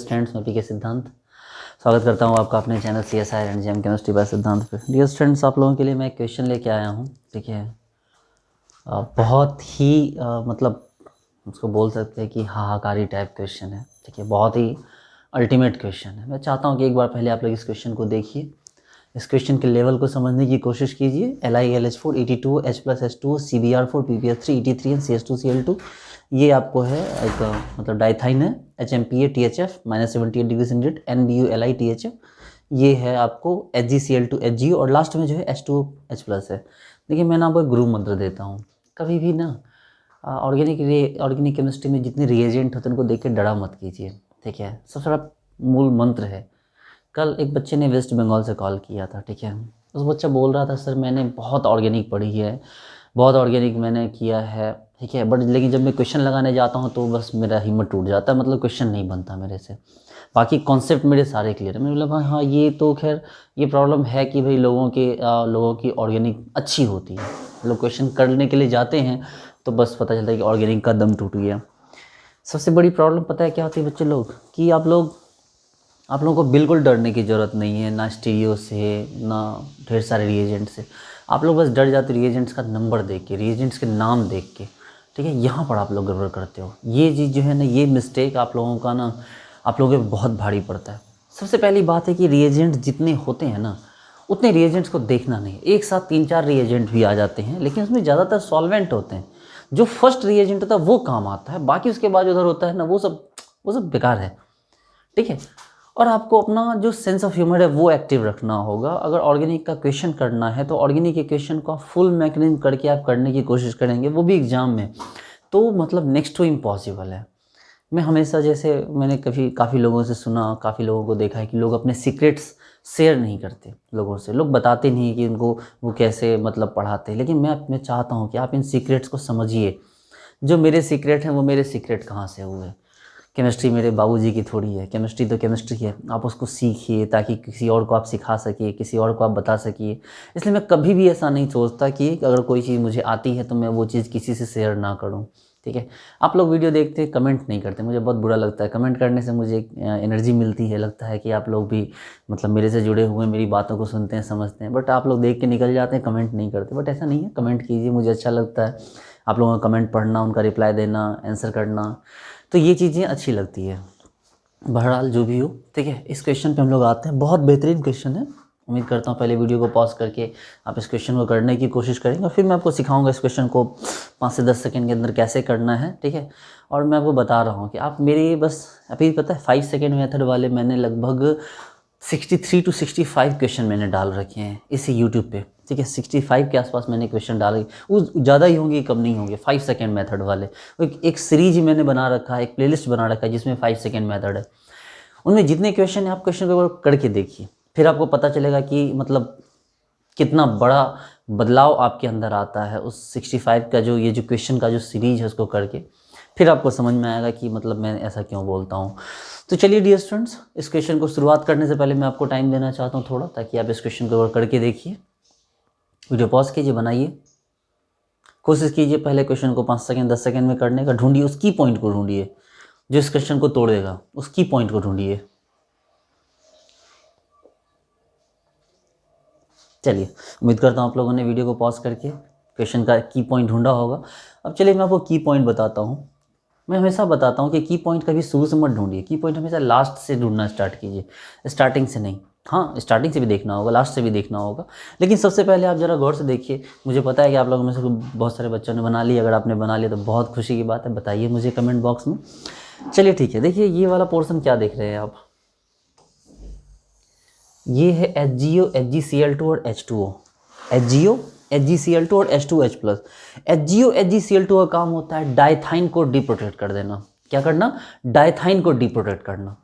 Students, मैं पीके सिद्धांत स्वागत करता हूं आपका अपने channel CSI and JM chemistry bye सिद्धांत पे। डियर स्टूडेंट्स, आप लोगों के लिए मैं एक क्वेश्चन लेके आया हूं। ठीक है, बहुत ही मतलब उसको बोल सकते हैं कि हाहाकारी टाइप क्वेश्चन है। ठीक है, बहुत ही अल्टीमेट क्वेश्चन है। मैं चाहता हूं कि एक बार पहले आप लोग इस क्वेश्चन को देखिए, इस क्वेश्चन के लेवल को समझने की कोशिश कीजिए। LiLH4 ET2 H+H2 CbR4 PbS3 ET3 and CH2Cl2 ये आपको है एक मतलब डाइथाइन है। HMPA THF -78 degree centigrade NBU LiTHF ये है आपको HgCl2 HgO और लास्ट में जो है H2O H+ है। देखिए, मैं ना आपको एक गुरु मंत्र देता हूँ। कभी भी ना ऑर्गेनिक केमिस्ट्री में जितने रिएजेंट होते हैं उनको देख के डरा मत कीजिए। ठीक है, सबसे बड़ा मूल मंत्र है। कल एक बच्चे ने वेस्ट बंगाल से कॉल किया था। ठीक है, उस बच्चा बोल रहा था, सर मैंने बहुत ऑर्गेनिक पढ़ी है, बहुत ऑर्गेनिक मैंने किया है। ठीक है, बट लेकिन जब मैं क्वेश्चन लगाने जाता हूँ तो बस मेरा हिम्मत टूट जाता है, मतलब क्वेश्चन नहीं बनता मेरे से। बाकी कॉन्सेप्ट मेरे सारे क्लियर है। मैं बोला भाई हाँ, ये तो खैर ये प्रॉब्लम है कि भाई लोगों की ऑर्गेनिक अच्छी होती है। लोग क्वेश्चन करने के लिए जाते हैं तो बस पता चलता है कि ऑर्गेनिक का दम टूट गया। सबसे बड़ी प्रॉब्लम पता है क्या होती है बच्चे लोग, कि आप लोगों को बिल्कुल डरने की ज़रूरत नहीं है, ना स्टीरियो से ना ढेर सारे रिएजेंट से। आप लोग बस डर जाते रिएजेंट्स का नंबर देख के, रिएजेंट्स के नाम देख के। ठीक है, यहाँ पर आप लोग गड़बड़ करते हो। ये चीज़ जो है ना, ये मिस्टेक आप लोगों पे बहुत भारी पड़ता है। सबसे पहली बात है कि रिएजेंट जितने होते हैं ना, उतने रिएजेंट्स को देखना नहीं। एक साथ 3-4 रिएजेंट भी आ जाते हैं, लेकिन उसमें ज़्यादातर सॉल्वेंट होते हैं। जो फर्स्ट रिएजेंट होता है वो काम आता है, बाकी उसके बाद उधर होता है ना, वो सब बेकार है। ठीक है, और आपको अपना जो सेंस ऑफ ह्यूमर है वो एक्टिव रखना होगा। अगर ऑर्गेनिक का क्वेश्चन करना है तो ऑर्गेनिक के क्वेश्चन को आप फुल मैकेनिज्म करके आप करने की कोशिश करेंगे, वो भी एग्जाम में, तो मतलब नेक्स्ट टू इम्पॉसिबल है। मैं हमेशा, जैसे मैंने काफ़ी लोगों से सुना, काफ़ी लोगों को देखा है कि लोग अपने सीक्रेट्स शेयर नहीं करते लोगों से। लोग बताते नहीं कि उनको वो कैसे मतलब पढ़ाते हैं। लेकिन मैं चाहता हूँ कि आप इन सीक्रेट्स को समझिए। जो मेरे सीक्रेट हैं वो मेरे सीक्रेट कहाँ से हुए। केमिस्ट्री मेरे बाबूजी की थोड़ी है, केमिस्ट्री तो केमिस्ट्री है। आप उसको सीखिए ताकि किसी और को आप सिखा सकिए, किसी और को आप बता सकिए। इसलिए मैं कभी भी ऐसा नहीं सोचता कि अगर कोई चीज़ मुझे आती है तो मैं वो चीज़ किसी से शेयर ना करूं। ठीक है, आप लोग वीडियो देखते कमेंट नहीं करते, मुझे बहुत बुरा लगता है। कमेंट करने से मुझे एनर्जी मिलती है, लगता है कि आप लोग भी मतलब मेरे से जुड़े हुए, मेरी बातों को सुनते हैं, समझते हैं। बट आप लोग देख के निकल जाते हैं, कमेंट नहीं करते। बट ऐसा नहीं है, कमेंट कीजिए, मुझे अच्छा लगता है आप लोगों का कमेंट पढ़ना, उनका रिप्लाई देना, आंसर करना, तो ये चीज़ें अच्छी लगती है। बहरहाल जो भी हो, ठीक है, इस क्वेश्चन पे हम लोग आते हैं। बहुत बेहतरीन क्वेश्चन है। उम्मीद करता हूँ पहले वीडियो को पॉज करके आप इस क्वेश्चन को करने की कोशिश करेंगे, और फिर मैं आपको सिखाऊंगा इस क्वेश्चन को 5 से 10 सेकंड के अंदर कैसे करना है। ठीक है, और मैं आपको बता रहा हूँ कि आप मेरी बस अभी पता है 5 सेकेंड मेथड वाले मैंने लगभग 63 to 65 क्वेश्चन मैंने डाल रखे हैं इसी यूट्यूब पे। ठीक है, 65 के आसपास मैंने क्वेश्चन डाले, वो ज़्यादा ही होंगे, कम नहीं होंगे। 5 सेकेंड मेथड वाले एक सीरीज मैंने बना रखा है, एक प्लेलिस्ट बना रखा है जिसमें 5 सेकेंड मेथड है। उनमें जितने क्वेश्चन हैं आप क्वेश्चन को करके देखिए, फिर आपको पता चलेगा कि मतलब कितना बड़ा बदलाव आपके अंदर आता है उस 65 का जो ये जो क्वेश्चन का जो सीरीज है उसको करके। फिर आपको समझ में आएगा कि मतलब मैं ऐसा क्यों बोलता हूँ। तो चलिए डियर स्टूडेंट्स, इस क्वेश्चन को शुरुआत करने से पहले मैं आपको टाइम देना चाहता हूँ थोड़ा, ताकि आप इस क्वेश्चन को करके देखिए। वीडियो पॉज कीजिए, बनाइए, कोशिश कीजिए पहले क्वेश्चन को 5 सेकेंड 10 सेकेंड में करने का। ढूंढिए उस की पॉइंट को, ढूंढिए जो इस क्वेश्चन को तोड़ेगा, उस की पॉइंट को ढूंढिए। चलिए, उम्मीद करता हूँ आप लोगों ने वीडियो को पॉज करके क्वेश्चन का की पॉइंट ढूंढा होगा। अब चलिए मैं आपको की पॉइंट बताता हूँ। मैं हमेशा बताता हूँ कि की पॉइंट कभी शुरू से मत ढूंढिए, की पॉइंट हमेशा लास्ट से ढूंढना स्टार्ट कीजिए, स्टार्टिंग से नहीं। हाँ, स्टार्टिंग से भी देखना होगा, लास्ट से भी देखना होगा, लेकिन सबसे पहले आप ज़रा गौर से देखिए। मुझे पता है कि आप लोगों में से बहुत सारे बच्चों ने बना लिया। अगर आपने बना लिया तो बहुत खुशी की बात है, बताइए मुझे कमेंट बॉक्स में। चलिए ठीक है, देखिए ये वाला पोर्शन क्या देख रहे हैं आप, ये है HgO HgCl2 और H2O। HgO HgCl2 और H2H+। HgO HgCl2 का काम होता है डाइथाइन को डिप्रोटेक्ट कर देना। क्या करना? डाइथाइन को डिप्रोटेक्ट करना।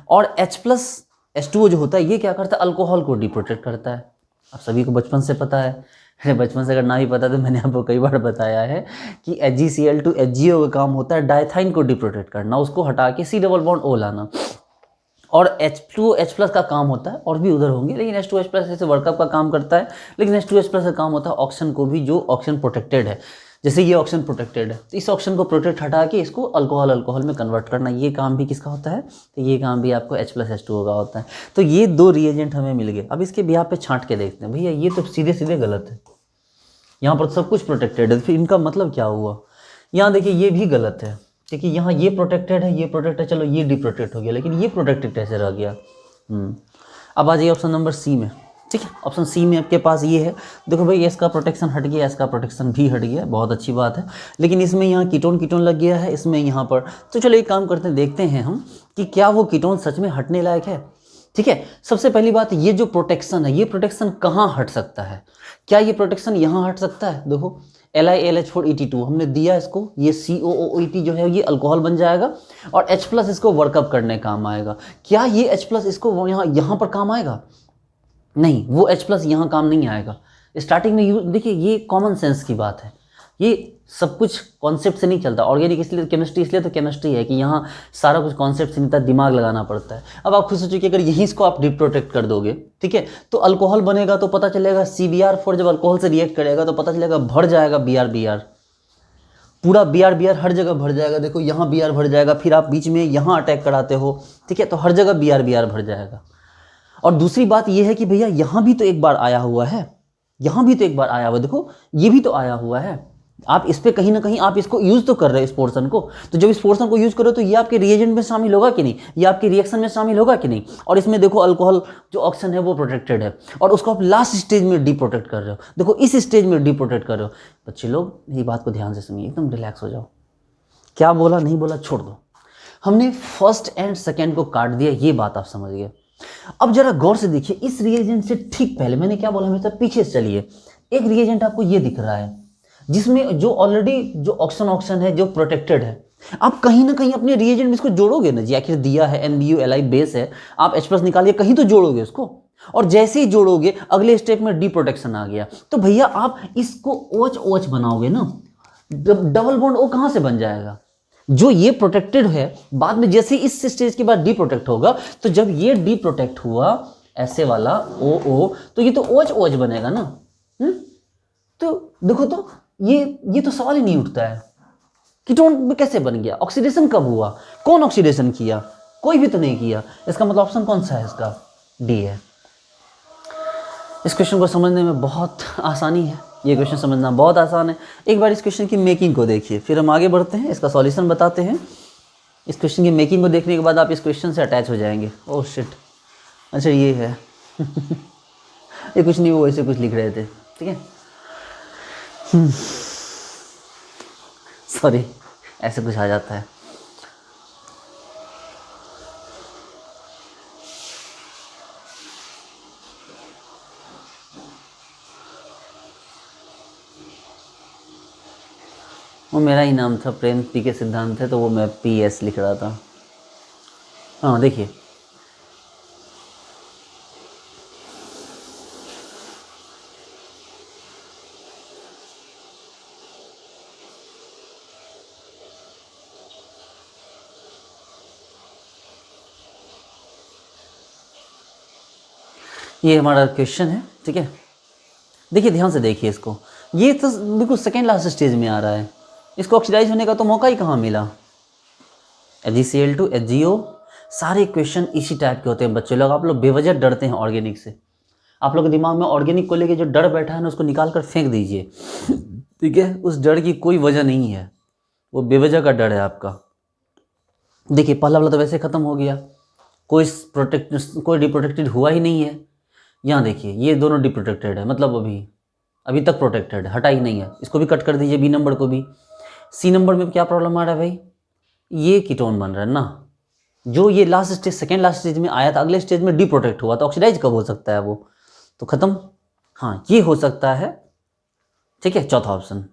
और H+H2O जो होता है ये क्या करता है? अल्कोहल को डिप्रोटेक्ट करता है। आप सभी को बचपन से पता है। बचपन से अगर ना ही पता तो मैंने आपको कई बार बताया है कि HgCl2 HgO का काम होता है डाइथाइन को डिप्रोटेक्ट करना, उसको हटा के C डबल बॉन्ड O लाना। और H2H+ का काम होता है, और भी उधर होंगे, लेकिन H2H+ ऐसे वर्कअप का काम करता है, लेकिन H2H+ का काम होता है ऑक्सीजन को भी, जो ऑक्सीजन प्रोटेक्टेड है, जैसे ये ऑक्सीजन प्रोटेक्टेड है तो इस ऑक्सीजन को प्रोटेक्ट हटा के इसको अल्कोहल में कन्वर्ट करना, ये काम भी किसका होता है? तो ये काम भी आपको H+H2O का होता है। तो ये 2 रिएजेंट हमें मिल गए। अब इसके बिहाफ पे छांट के देखते हैं। भैया ये तो सीधे सीधे गलत है, यहाँ पर सब कुछ प्रोटेक्टेड है, फिर इनका मतलब क्या हुआ? यहाँ देखिए ये भी गलत है, क्योंकि यहाँ ये प्रोटेक्टेड है, ये प्रोटेक्टेड, चलो ये डिप्रोटेक्ट हो गया, लेकिन ये प्रोटेक्टेड कैसे रह गया? अब आ जाइए ऑप्शन नंबर सी में। ठीक है, ऑप्शन सी में आपके पास ये है। देखो भाई इसका प्रोटेक्शन हट गया, इसका प्रोटेक्शन भी हट गया, बहुत अच्छी बात है। लेकिन इसमें यहाँ कीटोन लग गया है, इसमें यहाँ पर। तो चलो एक काम करते हैं, देखते हैं हम कि क्या वो कीटोन सच में हटने लायक है। ठीक है, सबसे पहली बात ये जो प्रोटेक्शन है, ये प्रोटेक्शन कहाँ हट सकता है? क्या ये प्रोटेक्शन यहाँ हट सकता है? देखो LiLH4ET2 हमने दिया इसको, ये COOET जो है ये अल्कोहल बन जाएगा और H+ इसको वर्कअप करने काम आएगा। क्या ये H+ इसको यहाँ पर काम आएगा? नहीं, वो H+ यहाँ काम नहीं आएगा। स्टार्टिंग में देखिए ये कॉमन सेंस की बात है, ये सब कुछ कॉन्सेप्ट से नहीं चलता। ऑर्गेनिक इसलिए केमिस्ट्री, इसलिए तो केमिस्ट्री है कि यहाँ सारा कुछ कॉन्सेप्ट से नहीं था, दिमाग लगाना पड़ता है। अब आप खुद सोचिए कि अगर यहीं इसको आप डिप्रोटेक्ट कर दोगे, ठीक है, तो अल्कोहल बनेगा तो पता चलेगा CBr4 जब अल्कोहल से रिएक्ट करेगा तो पता चलेगा भर जाएगा Br पूरा Br हर जगह भर जाएगा। देखो यहाँ Br भर जाएगा, फिर आप बीच में यहाँ अटैक कराते हो, ठीक है, तो हर जगह Br भर जाएगा। और दूसरी बात यह है कि भैया यहाँ भी तो एक बार आया हुआ है, यहाँ भी तो एक बार आया हुआ है, देखो ये भी तो आया हुआ है। आप इस पे कहीं ना कहीं आप इसको यूज़ तो कर रहे हो इस पोर्शन को, तो जब इस पोर्शन को यूज़ करो तो ये आपके रिएजेंट में शामिल होगा कि नहीं, ये आपके रिएक्शन में शामिल होगा कि नहीं। और इसमें देखो अल्कोहल जो ऑक्सीजन है वो प्रोटेक्टेड है और उसको आप लास्ट स्टेज में डिप्रोटेक्ट कर रहे हो। देखो इस स्टेज में डिप्रोटेक्ट कर रहे हो। बच्चे लोग ये बात को ध्यान से सुनिए, एकदम रिलैक्स हो जाओ। क्या बोला नहीं बोला छोड़ दो, हमने फर्स्ट एंड सेकेंड को काट दिया, ये बात आप समझ गए। अब जरा गौर से देखिए, इस रिएजेंट से ठीक पहले मैंने क्या बोला, हमेशा पीछे से चलिए। एक रिएजेंट आपको ये दिख रहा है जिसमें जो ऑलरेडी जो ऑक्सीजन है जो प्रोटेक्टेड है। आप कहीं ना कहीं अपने रिएजेंट में इसको जोड़ोगे ना जी, आखिर दिया है NBULI बेस है, आप H+ निकालिए, कहीं तो जोड़ोगे उसको। और जैसे ही जोड़ोगे अगले स्टेप में डिप्रोटेक्शन आ गया, तो भैया आप इसको OH बनाओगे ना, डबल बॉन्ड O कहाँ से बन जाएगा? जो ये प्रोटेक्टेड है, बाद में जैसे इस स्टेज के बाद डिप्रोटेक्ट होगा, तो जब ये डिप्रोटेक्ट हुआ ऐसे वाला OO, तो ये तो OH बनेगा ना। तो देखो तो ये तो सवाल ही नहीं उठता है, कीटोन में कैसे बन गया? ऑक्सीडेशन कब हुआ? कौन ऑक्सीडेशन किया? कोई भी तो नहीं किया। इसका मतलब ऑप्शन कौन सा है? इसका D है। इस क्वेश्चन को समझने में बहुत आसानी है, ये क्वेश्चन समझना बहुत आसान है। एक बार इस क्वेश्चन की मेकिंग को देखिए, फिर हम आगे बढ़ते हैं, इसका सॉल्यूशन बताते हैं। इस क्वेश्चन की मेकिंग को देखने के बाद आप इस क्वेश्चन से अटैच हो जाएंगे। ओह शिट, अच्छा ये है ये कुछ नहीं, वो ऐसे कुछ लिख रहे थे, ठीक है, सॉरी, ऐसे कुछ आ जाता है। वो मेरा ही नाम था, प्रेम PK सिद्धांत है, तो वो मैं PS लिख रहा था। हाँ देखिए, ये हमारा क्वेश्चन है, ठीक है। देखिए ध्यान से देखिए इसको, ये तो बिल्कुल सेकेंड लास्ट स्टेज में आ रहा है, इसको ऑक्सीडाइज होने का तो मौका ही कहाँ मिला। FgCl2 HgO, सारे क्वेश्चन इसी टाइप के होते हैं बच्चे लोग। आप लोग बेवजह डरते हैं ऑर्गेनिक से, आप लोग के दिमाग में ऑर्गेनिक को लेके जो डर बैठा है ना, उसको निकाल कर फेंक दीजिए, ठीक है। उस डर की कोई वजह नहीं है, वो बेवजह का डर है आपका। देखिए पहला वाला तो वैसे ख़त्म हो गया, कोई डिप्रोटेक्टेड हुआ ही नहीं है। यहाँ देखिए ये दोनों डिप्रोटेक्टेड है, मतलब अभी तक प्रोटेक्टेड है, हटा ही नहीं है। इसको भी कट कर दीजिए, B नंबर को भी। C नंबर में क्या प्रॉब्लम आ रहा है भाई? ये कीटोन बन रहा है ना, जो ये last stage, second last stage में आया था, अगले स्टेज में डिप्रोटेक्ट हुआ, तो ऑक्सीडाइज कब हो सकता है? वो तो खत्म। हाँ ये हो सकता है, ठीक है, चौथा ऑप्शन।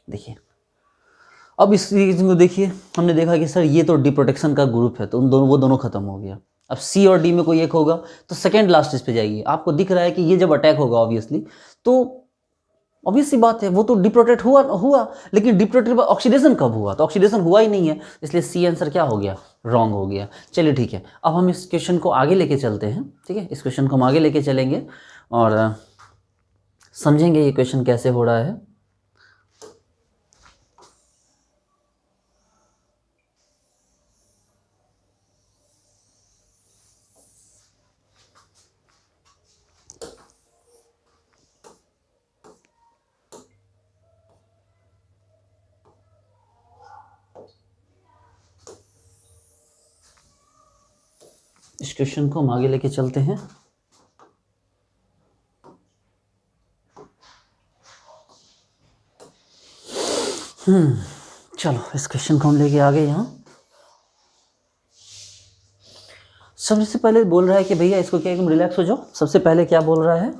देखिए अब इस चीज़ को देखिए, हमने देखा कि सर ये तो डिप्रोटेक्शन का ग्रुप है, तो वो दोनों खत्म हो गया। अब C और D में कोई एक होगा, तो सेकेंड लास्ट स्टेज पे जाइए। आपको दिख रहा है कि ये जब अटैक होगा ऑब्वियसली, तो ऑब्वियस सी बात है वो तो डिप्रोटेक्ट हुआ, लेकिन डिप्रोटेक्ट ऑक्सीडेशन कब हुआ? तो ऑक्सीडेशन हुआ ही नहीं है, इसलिए C आंसर क्या हो गया? रॉन्ग हो गया। चलिए ठीक है, अब हम इस क्वेश्चन को आगे लेके चलते हैं, ठीक है। इस क्वेश्चन को हम आगे लेके चलेंगे और समझेंगे ये क्वेश्चन कैसे हो रहा है। इस क्वेश्चन को हम आगे लेके चलते हैं। चलो इस क्वेश्चन को हम लेके आ गए यहाँ। सबसे पहले बोल रहा है कि भैया इसको क्या, एकदम रिलैक्स हो जाओ। सबसे पहले क्या बोल रहा है,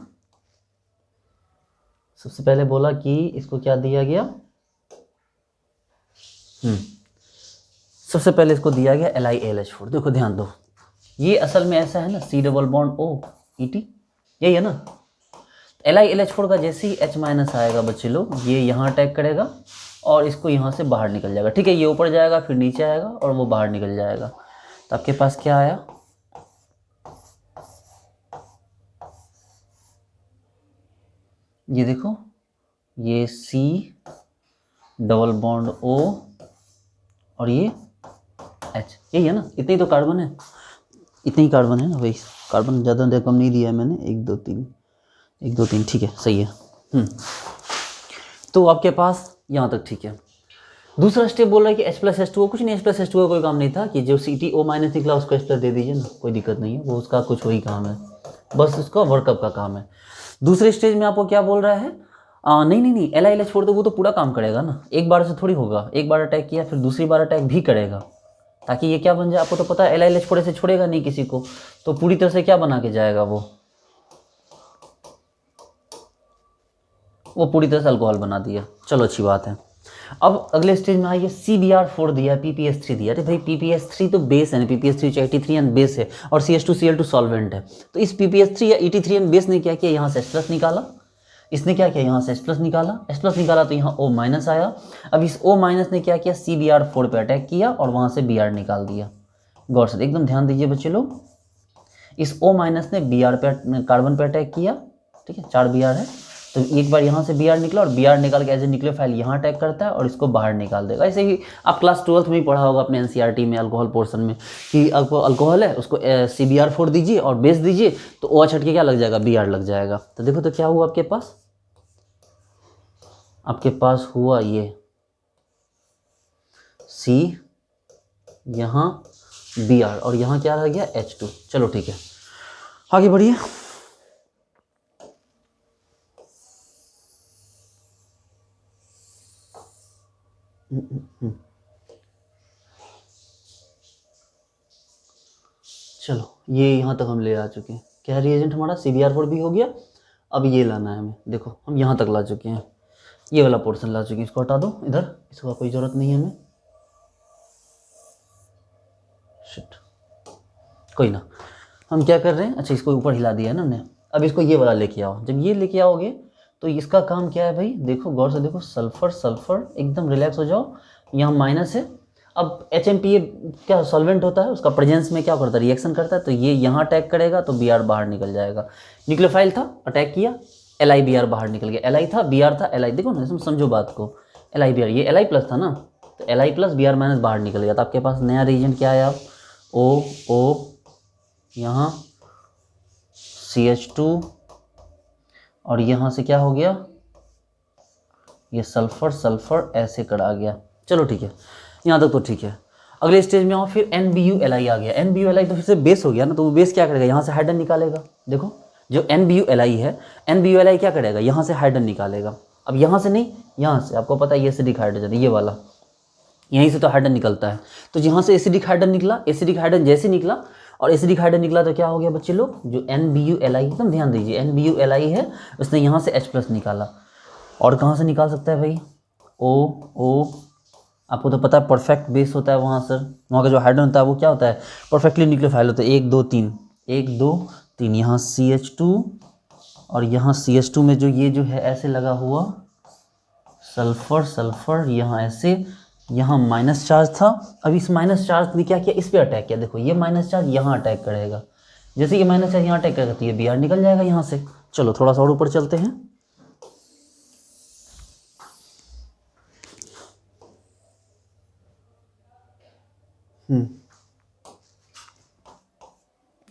सबसे पहले बोला कि इसको क्या दिया गया, सबसे पहले इसको दिया गया LiAlH4। देखो ध्यान दो, ये असल में ऐसा है ना, C double bond O ET, यही है ना। LiLH4 का जैसे ही H माइनस आएगा बच्चे लोग, ये यहाँ अटैक करेगा और इसको यहाँ से बाहर निकल जाएगा। ठीक है, ये ऊपर जाएगा फिर नीचे आएगा और वो बाहर निकल जाएगा। तो आपके पास क्या आया, ये देखो, ये C डबल बॉन्ड O और ये H, यही है ना। इतने ही तो कार्बन है, इतने ही कार्बन है ना भाई, कार्बन ज़्यादा कम नहीं दिया है मैंने, 1 2 3, 1 2 3, ठीक है, सही है। तो आपके पास यहाँ तक ठीक है। दूसरा स्टेप बोल रहा है कि H+H2O, कुछ नहीं, H+H2O कोई काम नहीं था कि जो CTO माइनस निकला उसको H+ दे दीजिए ना, कोई दिक्कत नहीं है, वो उसका कुछ वही काम है, बस उसका वर्कअप का काम है। दूसरे स्टेज में आपको क्या बोल रहा है, नहीं LiLH4 तो वो तो पूरा काम करेगा ना, एक बार से थोड़ी होगा, एक बार अटैक किया फिर दूसरी बार अटैक भी करेगा, ताकि ये क्या बन जाए। आपको तो पता है LiLH4 से छोड़ेगा नहीं किसी को, तो पूरी तरह से क्या बना के जाएगा, वो पूरी तरह से अल्कोहल बना दिया। चलो अच्छी बात है। अब अगले स्टेज में आइए, CBr4 दिया, PPS3 दिया। अरे भाई PPS3 तो बेस है ना, PPS3 83 बेस है और CH2Cl2 सॉल्वेंट है। तो इस PPS3 या 83 बेस ने क्या किया, यहाँ से H+ निकाला, इसने क्या किया, यहाँ से H+ निकाला, H+ निकाला तो यहाँ O- आया। अब इस O- ने क्या किया, CBr4 पे अटैक किया और वहाँ से Br निकाल दिया। गौर से एकदम ध्यान दीजिए बच्चे लोग, इस O- ने Br पे, कार्बन पे अटैक किया, ठीक है, 4 Br है, तो एक बार यहाँ से Br निकला और Br निकाल के एज ए न्यूक्लियोफाइल यहाँ अटैक करता है और इसको बाहर निकाल देगा। ऐसे ही आप क्लास 12th में ही पढ़ा होगा अपने NCERT में अल्कोहल पोर्शन में, कि आपको अल्कोहल है उसको CBr4 दीजिए और बेस दीजिए तो OH हट के क्या लग जाएगा, Br लग जाएगा। तो देखो तो क्या हुआ आपके पास हुआ ये C, यहाँ Br और यहाँ क्या रह गया, H2। चलो ठीक है, आगे बढ़िए। चलो ये यहाँ तक हम ले आ चुके हैं। क्या रिएजेंट हमारा, CBr4 भी हो गया। अब ये लाना है हमें, देखो हम यहाँ तक ला चुके हैं, ये वाला पोर्शन ला चुके हैं। इसको हटा दो इधर, इसका कोई ज़रूरत नहीं है हमें, शिट, कोई ना। हम क्या कर रहे हैं, अच्छा इसको ऊपर हिला दिया है ना हमने। अब इसको ये वाला लेके आओ। जब ये लेके आओगे तो इसका काम क्या है भाई, देखो गौर से देखो, सल्फर सल्फर, एकदम रिलैक्स हो जाओ। यहाँ माइनस है। अब HMPA क्या सॉल्वेंट होता है, उसका प्रेजेंस में क्या करता है, रिएक्शन करता है, तो ये यहाँ अटैक करेगा तो Br बाहर निकल जाएगा। न्यूक्लियोफाइल था, अटैक किया, LiBr बाहर निकल गया। Li था, Br था, Li, देखो ना, समझो बात को, LiBr, ये Li+ था ना, तो Li+ Br- बाहर निकल गया। तो आपके पास नया रिएजेंट क्या आया, O यहाँ CH2 और यहाँ से क्या हो गया, ये सल्फर सल्फर ऐसे कड़ा गया। चलो ठीक है, यहाँ तक तो ठीक है। अगले स्टेज में आओ, फिर NBuLi आ गया। NBuLi तो फिर से बेस हो गया ना, तो वो बेस क्या करेगा, यहाँ से हाइड्रोजन निकालेगा। देखो जो NBuLi है, NBuLi क्या करेगा, यहाँ से हाइड्रोजन निकालेगा। अब यहाँ से नहीं, यहाँ से, आपको पता है ये एसिडिक हाइड्रोजन, ये वाला यहीं से तो हाइड्रोजन निकलता है। तो यहाँ से एसिडिक हाइड्रोजन निकला, एसिडिक हाइड्रोजन जैसे निकला और एसिडिक हाइड्रोजन निकला तो क्या हो गया बच्चे लोग, जो NBuLi, एकदम ध्यान दीजिए, NBuLi है, उसने यहाँ से H+ निकाला। और कहाँ से निकाल सकता है भाई, O, आपको तो पता है परफेक्ट बेस होता है वहाँ सर, वहाँ का जो हाइड्रोजन होता है वो क्या होता है, परफेक्टली न्यूक्लियोफाइल होता है। 1 2 3, 1 2 3, यहाँ CH2 और यहाँ CH2 में जो ये जो है ऐसे लगा हुआ सल्फर सल्फर, यहाँ ऐसे, यहाँ माइनस चार्ज था। अब इस माइनस चार्ज ने क्या किया, इस पे अटैक किया। देखो ये माइनस चार्ज यहाँ अटैक करेगा, जैसे ये माइनस चार्ज यहाँ अटैक करेगा तो ये Br निकल जाएगा यहाँ से। चलो थोड़ा सा और ऊपर चलते हैं।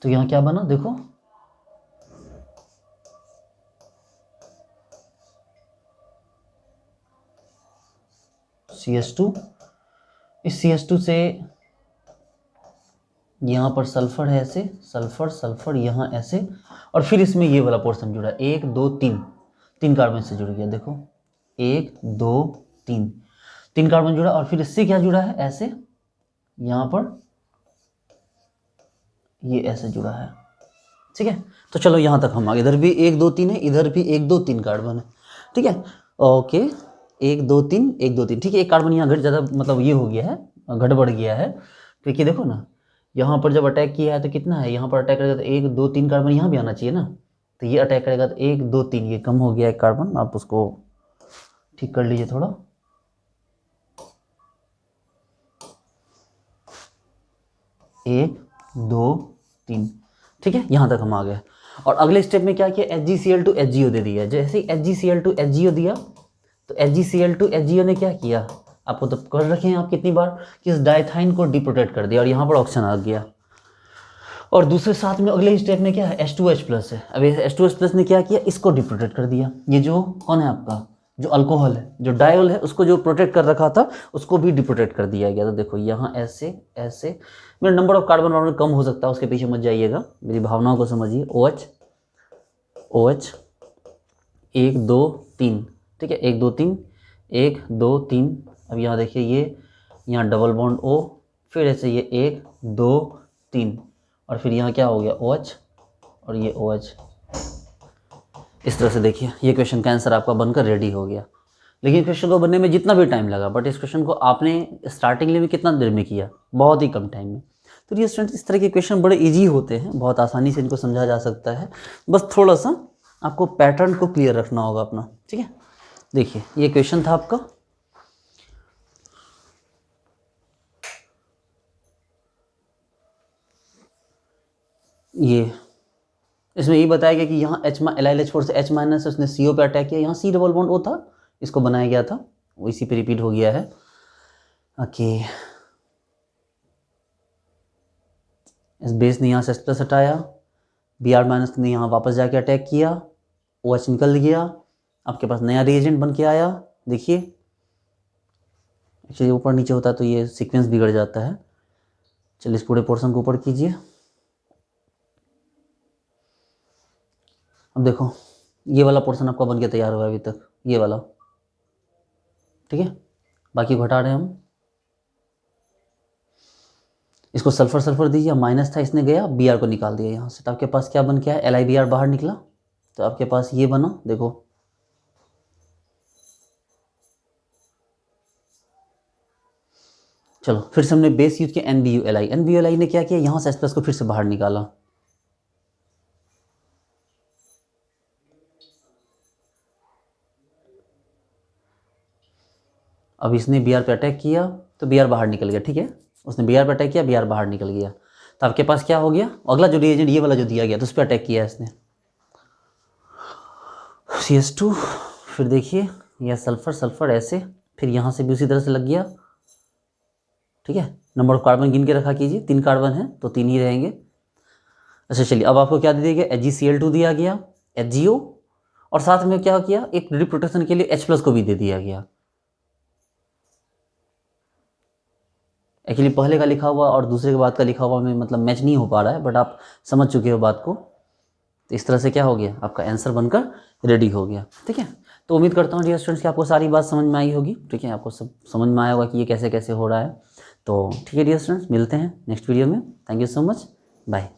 तो यहाँ क्या बना, देखो CH2, इस CH2 से यहाँ पर सल्फर है ऐसे, सल्फर सल्फर यहाँ ऐसे, और फिर इसमें ये वाला पोर्शन जुड़ा, 1 2 3, 3 कार्बन से जुड़ गया, देखो 1 2 3, 3 कार्बन जुड़ा, और फिर इससे क्या जुड़ा है ऐसे, यहाँ पर ये ऐसे जुड़ा है, ठीक है। तो चलो यहाँ तक हम आगे, इधर भी 1 2 3 है, इधर भी 1 2 3 कार्बन है, ठीक है। ओके 1 2 3 1 2 3, ठीक है। एक कार्बन यहाँ घट ज़्यादा मतलब ये हो गया है, घट बढ़ गया है, क्योंकि देखो ना यहाँ पर जब अटैक किया है तो कितना है, यहाँ पर अटैक करेगा तो 1 2 3 कार्बन यहाँ भी आना चाहिए ना, तो ये अटैक करेगा तो 1 2 3, ये कम हो गया एक कार्बन, आप उसको ठीक कर लीजिए थोड़ा, 1 2 3, ठीक है। यहाँ तक हम आ गए, और अगले स्टेप में क्या किया, HgCl2 HgO दे दिया। जैसे ही HgCl2 HgO दिया तो HgCl2 HgO ने क्या किया, आपको तो कर रखे हैं आप कितनी बार, कि इस डाइथाइन को डिप्रोटेक्ट कर दिया, और यहाँ पर ऑक्सीजन आ गया। और दूसरे साथ में अगले स्टेप में क्या है, H2H+ है। अब H2H+ ने क्या किया, इसको डिप्रोटेक्ट कर दिया। ये जो कौन है आपका, जो अल्कोहल है, जो डायोल है, उसको जो प्रोटेक्ट कर रखा था उसको भी डिप्रोटेक्ट कर दिया गया। तो देखो यहाँ ऐसे ऐसे, मेरा नंबर ऑफ कार्बन नॉर्मल कम हो सकता है, उसके पीछे मत जाइएगा, मेरी भावनाओं को समझिए। OH OH 1 2 3, ठीक है, 1 2 3 1 2 3। अब यहाँ देखिए ये यहाँ डबल बॉन्ड O, फिर ऐसे ये 1 2 3, और फिर यहाँ क्या हो गया OH, और ये OH। इस तरह से देखिए ये क्वेश्चन का आंसर आपका बनकर रेडी हो गया। लेकिन क्वेश्चन को बनने में जितना भी टाइम लगा, बट इस क्वेश्चन को आपने स्टार्टिंग में कितना देर में किया, बहुत ही कम टाइम में। तो ये स्टूडेंट्स इस तरह के क्वेश्चन बड़े इजी होते हैं, बहुत आसानी से इनको समझा जा सकता है, बस थोड़ा सा आपको पैटर्न को क्लियर रखना होगा अपना, ठीक है। देखिए ये क्वेश्चन था आपका, ये इसमें ये बताया गया कि यहाँ LiLH4 से H- है, उसने CO पे अटैक किया, यहाँ C डबल बॉन्ड O था, इसको बनाया गया था, वो इसी पे रिपीट हो गया है। ओके इस बेस ने यहाँ से H+ हटाया, Br- ने यहाँ वापस जाके अटैक किया, OH निकल गया, आपके पास नया रिएजेंट बन के आया। देखिए एक्चुअली ऊपर नीचे होता है तो ये सीक्वेंस बिगड़ जाता है। चलिए इस पूरे पोर्शन को ऊपर कीजिए। अब देखो ये वाला पोर्शन आपका बन के तैयार हुआ है अभी तक, ये वाला, ठीक है। बाकी को हटा रहे हैं हम, इसको सल्फर सल्फर दीजिए, माइनस था इसने गया, Br को निकाल दिया यहाँ से, तो आपके पास क्या बन के आया, LiBr बाहर निकला, तो आपके पास ये बना, देखो चलो फिर से हमने बेस यूज किया NBULi ने क्या किया, यहाँ से H+ को फिर से बाहर निकाला। अब इसने Br पे अटैक किया तो Br बाहर निकल गया, ठीक है, उसने Br पे अटैक किया, Br बाहर निकल गया, तो आपके पास क्या हो गया, अगला जो रिएजेंट ये वाला जो दिया गया तो उस पर अटैक किया इसने, CS2, फिर देखिए यह सल्फर सल्फर ऐसे, फिर यहाँ से भी उसी तरह से लग गया, ठीक है। नंबर ऑफ कार्बन गिन के रखा कीजिए, 3 कार्बन है तो 3 ही रहेंगे। अच्छा चलिए अब आपको क्या दे दिया गया, HgCl2 दिया गया, HgO, और साथ में क्या किया, एक रिप्रोटेक्शन के लिए H+ को भी दे दिया गया। एक्चुअली पहले का लिखा हुआ और दूसरे के बाद का लिखा हुआ में मतलब मैच नहीं हो पा रहा है, बट आप समझ चुके हो बात को। तो इस तरह से क्या हो गया, आपका आंसर बनकर रेडी हो गया, ठीक है। तो उम्मीद करता हूँ डियर स्टूडेंट्स कि आपको सारी बात समझ में आई होगी, ठीक है, आपको सब समझ में आया होगा कि ये कैसे कैसे हो रहा है। तो ठीक है डियर स्टूडेंट्स, मिलते हैं नेक्स्ट वीडियो में। Thank you so much, bye.